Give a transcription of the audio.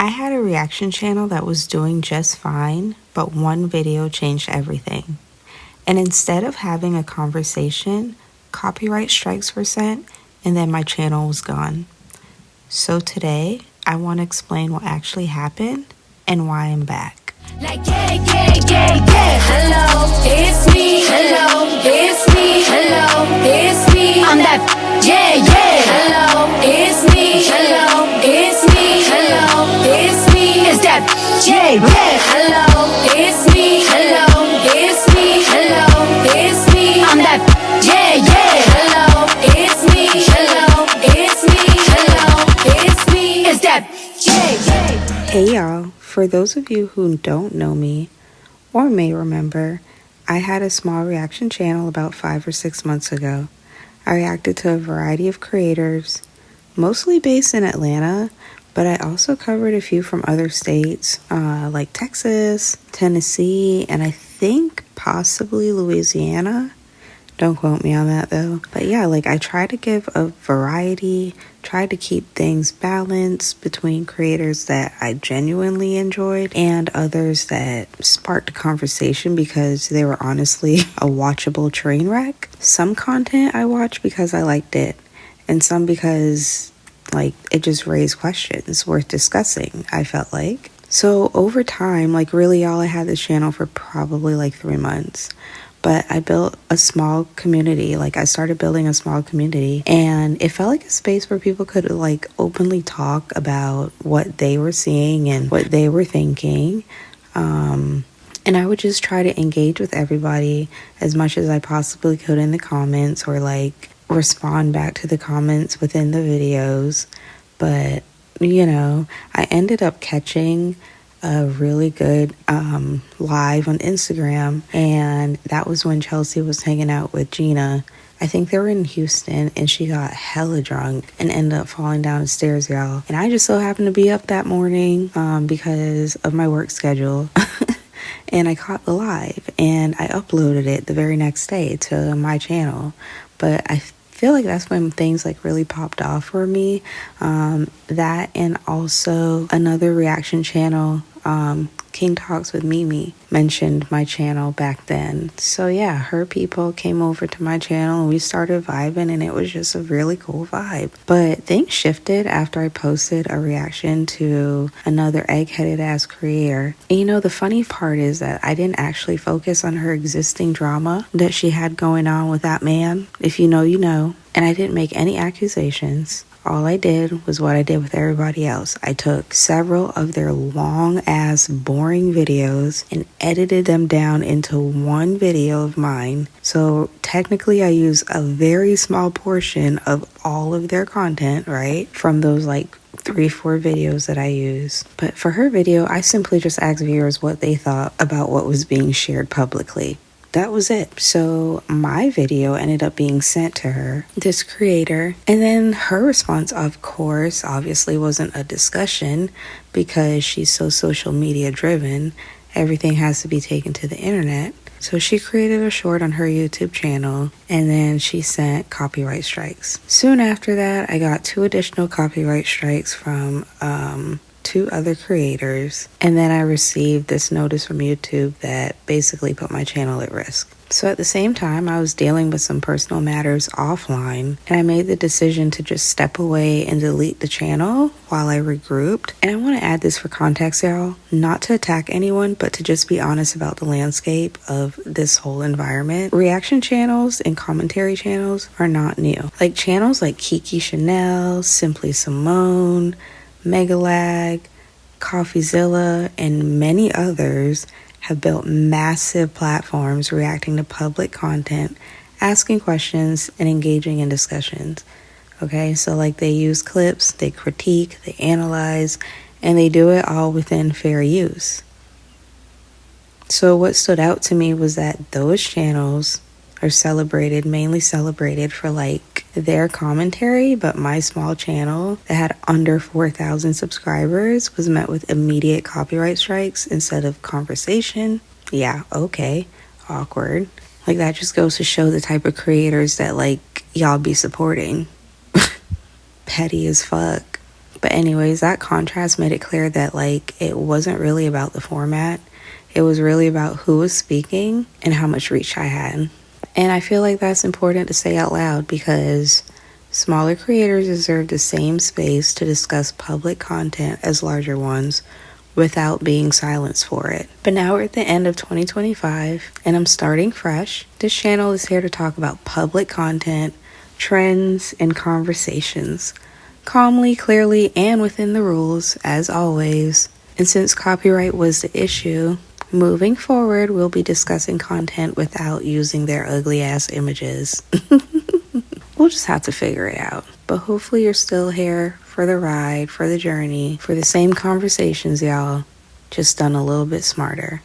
I had a reaction channel that was doing just fine, but one video changed everything. And instead of having a conversation, copyright strikes were sent, and then my channel was gone. So today, I want to explain what actually happened and why I'm back. Like hello, it's me. Hello, it's me. Hello, it's me. I'm that hello, it's me. Hello, it's me. Hello, it's me. It's that hello, it's me. Hello, it's me. Hello, it's me. I'm that hello, it's me. Hello, it's me. Hello, it's me. It's that Hey y'all, for those of you who don't know me or may remember, I had a small reaction channel about 5 or 6 months ago. I reacted to a variety of creators, mostly based in Atlanta, but I also covered a few from other states like Texas, Tennessee, and I think possibly Louisiana. Don't quote me on that though. But yeah, I tried to give a variety, tried to keep things balanced between creators that I genuinely enjoyed and others that sparked conversation because they were honestly a watchable train wreck. Some content I watched because I liked it, and some because it just raised questions worth discussing, I felt like. So over time, really all I had this channel for probably 3 months. But I built a small community. I started building a small community, and it felt like a space where people could openly talk about what they were seeing and what they were thinking. And I would just try to engage with everybody as much as I possibly could in the comments, or respond back to the comments within the videos. But I ended up catching a really good live on Instagram, and that was when Chelsea was hanging out with Gina. I think they were in Houston, and she got hella drunk and ended up falling down the stairs, y'all. And I just so happened to be up that morning because of my work schedule. And I caught the live, and I uploaded it the very next day to my channel. But I feel like that's when things really popped off for me. That, and also another reaction channel, King Talks with Mimi, mentioned my channel back then. So yeah, her people came over to my channel and we started vibing, and it was just a really cool vibe. But things shifted after I posted a reaction to another egg-headed ass creator. And the funny part is that I didn't actually focus on her existing drama that she had going on with that man. If you know, you know. And I didn't make any accusations. All I did was what I did with everybody else. I took several of their long-ass, boring videos and edited them down into one video of mine. So technically, I use a very small portion of all of their content, right? From those 3-4 videos that I use. But for her video, I simply just asked viewers what they thought about what was being shared publicly. That was it. So my video ended up being sent to her, this creator, and then her response, of course, obviously wasn't a discussion because she's so social media driven. Everything has to be taken to the internet. So she created a short on her YouTube channel, and then she sent copyright strikes. Soon after that, I got 2 additional copyright strikes from 2 other creators, and then I received this notice from YouTube that basically put my channel at risk. So at the same time, I was dealing with some personal matters offline, and I made the decision to just step away and delete the channel while I regrouped. And I want to add this for context, y'all, not to attack anyone, but to just be honest about the landscape of this whole environment. Reaction channels and commentary channels are not new. Channels like Kiki Chanel, Simply Simone, Megalag, Coffeezilla, and many others have built massive platforms reacting to public content, asking questions, and engaging in discussions. Okay, so they use clips, they critique, they analyze, and they do it all within fair use. So what stood out to me was that those channels are mainly celebrated for their commentary, but my small channel that had under 4,000 subscribers was met with immediate copyright strikes instead of conversation. Yeah, okay, awkward. That just goes to show the type of creators that y'all be supporting. Petty as fuck. But anyways, that contrast made it clear that like it wasn't really about the format. It was really about who was speaking and how much reach I had. And I feel like that's important to say out loud because smaller creators deserve the same space to discuss public content as larger ones without being silenced for it. But now we're at the end of 2025 and I'm starting fresh. This channel is here to talk about public content, trends, and conversations. Calmly, clearly, and within the rules, as always. And since copyright was the issue, moving forward, we'll be discussing content without using their ugly ass images. We'll just have to figure it out. But hopefully you're still here for the ride, for the journey, for the same conversations, y'all, just done a little bit smarter.